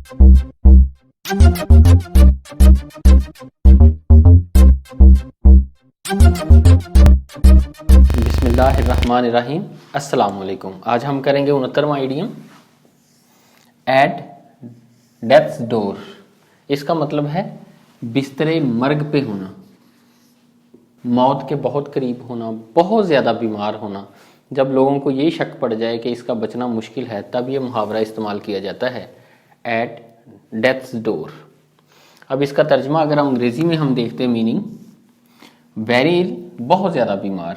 بسم اللہ الرحمن الرحیم۔ السلام علیکم۔ آج ہم کریں گے 69واں ایڈیم ایٹ ڈیتھس ڈور۔ اس کا مطلب ہے بستر مرگ پہ ہونا، موت کے بہت قریب ہونا، بہت زیادہ بیمار ہونا۔ جب لوگوں کو یہ شک پڑ جائے کہ اس کا بچنا مشکل ہے، تب یہ محاورہ استعمال کیا جاتا ہے ایٹ ڈیتھس ڈور۔ اب اس کا ترجمہ اگر انگریزی میں ہم دیکھتے ہیں، میننگ ویری ill، بہت زیادہ بیمار،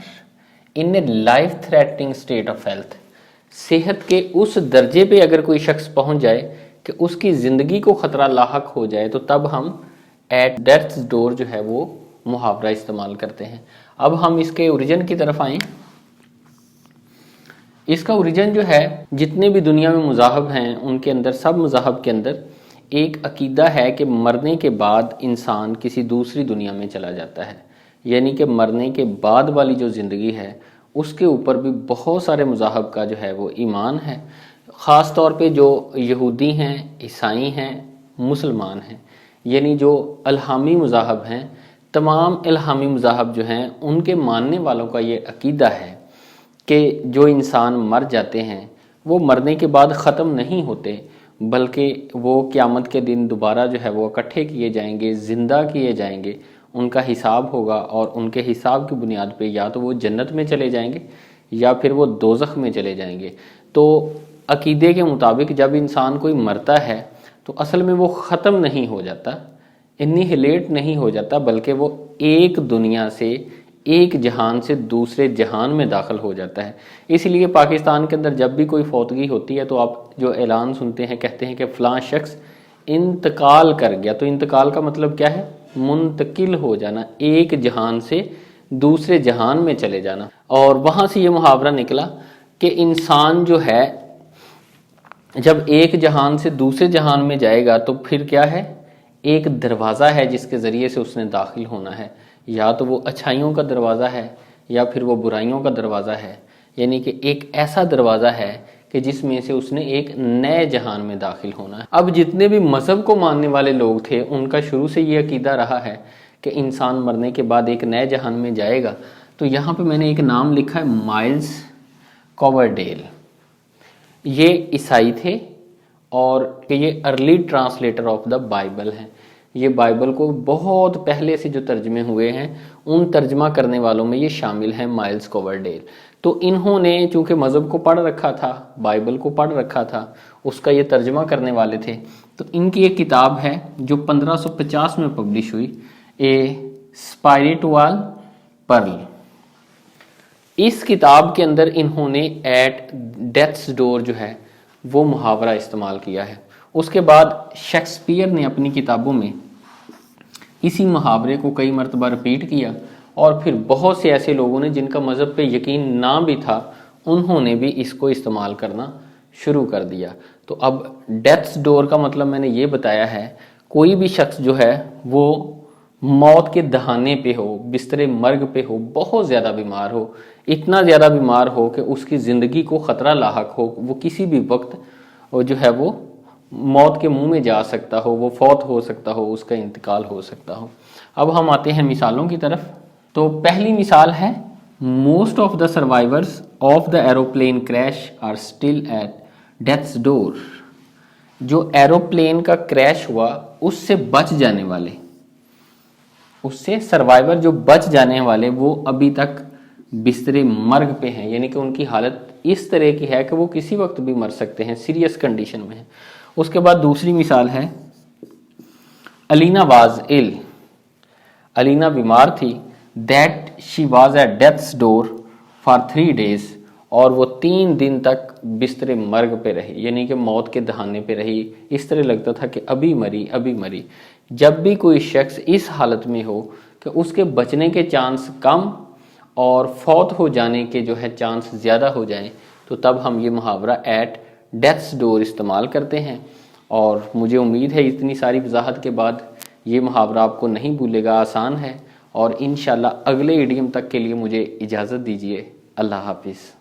in a life threatening state of health, صحت کے اس درجے پہ اگر کوئی شخص پہنچ جائے کہ اس کی زندگی کو خطرہ لاحق ہو جائے، تو تب ہم ایٹ ڈیتھس ڈور جو ہے وہ محاورہ استعمال کرتے ہیں۔ اب ہم اس کے اوریجن کی طرف آئیں۔ اس کا اوریجن جو ہے، جتنے بھی دنیا میں مذاہب ہیں ان کے اندر، سب مذاہب کے اندر ایک عقیدہ ہے کہ مرنے کے بعد انسان کسی دوسری دنیا میں چلا جاتا ہے، یعنی کہ مرنے کے بعد والی جو زندگی ہے اس کے اوپر بھی بہت سارے مذاہب کا جو ہے وہ ایمان ہے، خاص طور پہ جو یہودی ہیں، عیسائی ہیں، مسلمان ہیں، یعنی جو الہامی مذاہب ہیں، تمام الہامی مذاہب جو ہیں ان کے ماننے والوں کا یہ عقیدہ ہے کہ جو انسان مر جاتے ہیں وہ مرنے کے بعد ختم نہیں ہوتے، بلکہ وہ قیامت کے دن دوبارہ جو ہے وہ اکٹھے کیے جائیں گے، زندہ کیے جائیں گے، ان کا حساب ہوگا، اور ان کے حساب کی بنیاد پہ یا تو وہ جنت میں چلے جائیں گے یا پھر وہ دوزخ میں چلے جائیں گے۔ تو عقیدے کے مطابق جب انسان کوئی مرتا ہے تو اصل میں وہ ختم نہیں ہو جاتا، انہیلیٹ نہیں ہو جاتا، بلکہ وہ ایک دنیا سے، ایک جہان سے دوسرے جہان میں داخل ہو جاتا ہے۔ اس لیے پاکستان کے اندر جب بھی کوئی فوتگی ہوتی ہے تو آپ جو اعلان سنتے ہیں، کہتے ہیں کہ فلاں شخص انتقال کر گیا۔ تو انتقال کا مطلب کیا ہے؟ منتقل ہو جانا، ایک جہان سے دوسرے جہان میں چلے جانا۔ اور وہاں سے یہ محاورہ نکلا کہ انسان جو ہے جب ایک جہان سے دوسرے جہان میں جائے گا تو پھر کیا ہے؟ ایک دروازہ ہے جس کے ذریعے سے اس نے داخل ہونا ہے، یا تو وہ اچھائیوں کا دروازہ ہے یا پھر وہ برائیوں کا دروازہ ہے، یعنی کہ ایک ایسا دروازہ ہے کہ جس میں سے اس نے ایک نئے جہان میں داخل ہونا ہے۔ اب جتنے بھی مذہب کو ماننے والے لوگ تھے ان کا شروع سے یہ عقیدہ رہا ہے کہ انسان مرنے کے بعد ایک نئے جہان میں جائے گا۔ تو یہاں پہ میں نے ایک نام لکھا ہے، مائلز کوورڈیل۔ یہ عیسائی تھے اور یہ early translator of the Bible ہیں۔ یہ بائبل کو بہت پہلے سے جو ترجمے ہوئے ہیں ان ترجمہ کرنے والوں میں یہ شامل ہیں، مائلز کوورڈیل۔ تو انہوں نے چونکہ مذہب کو پڑھ رکھا تھا، بائبل کو پڑھ رکھا تھا، اس کا یہ ترجمہ کرنے والے تھے، تو ان کی ایک کتاب ہے جو 1550 میں پبلش ہوئی، اے اسپائریٹوال پرل۔ اس کتاب کے اندر انہوں نے ایٹ ڈیتھس ڈور جو ہے وہ محاورہ استعمال کیا ہے۔ اس کے بعد شیکسپیئر نے اپنی کتابوں میں اسی محاورے کو کئی مرتبہ رپیٹ کیا، اور پھر بہت سے ایسے لوگوں نے جن کا مذہب پہ یقین نہ بھی تھا انہوں نے بھی اس کو استعمال کرنا شروع کر دیا۔ تو اب ڈیتھس ڈور کا مطلب میں نے یہ بتایا ہے، کوئی بھی شخص جو ہے وہ موت کے دہانے پہ ہو، بستر مرگ پہ ہو، بہت زیادہ بیمار ہو، اتنا زیادہ بیمار ہو کہ اس کی زندگی کو خطرہ لاحق ہو، وہ کسی بھی وقت جو ہے وہ موت کے منہ میں جا سکتا ہو، وہ فوت ہو سکتا ہو، اس کا انتقال ہو سکتا ہو۔ اب ہم آتے ہیں مثالوں کی طرف۔ تو پہلی مثال ہے، most of the survivors of the aeroplane crash are still at death's door. جو ایروپلین کا کریش ہوا اس سے بچ جانے والے، اس سے سروائیور جو بچ جانے والے، وہ ابھی تک بستر مرگ پہ ہیں، یعنی کہ ان کی حالت اس طرح کی ہے کہ وہ کسی وقت بھی مر سکتے ہیں، سیریس کنڈیشن میں ہیں۔ اس کے بعد دوسری مثال ہے، الینا واز ill۔ الینا بیمار تھی، that she was at death's door for 3 days، اور وہ 3 دن تک بستر مرگ پہ رہی، یعنی کہ موت کے دہانے پہ رہی۔ اس طرح لگتا تھا کہ ابھی مری ابھی مری۔ جب بھی کوئی شخص اس حالت میں ہو کہ اس کے بچنے کے چانس کم اور فوت ہو جانے کے جو ہے چانس زیادہ ہو جائیں، تو تب ہم یہ محاورہ ایٹ ڈیتھس ڈور استعمال کرتے ہیں۔ اور مجھے امید ہے اتنی ساری وضاحت کے بعد یہ محاورہ آپ کو نہیں بھولے گا، آسان ہے، اور انشاءاللہ اگلے ایڈیم تک کے لیے مجھے اجازت دیجیے۔ اللہ حافظ۔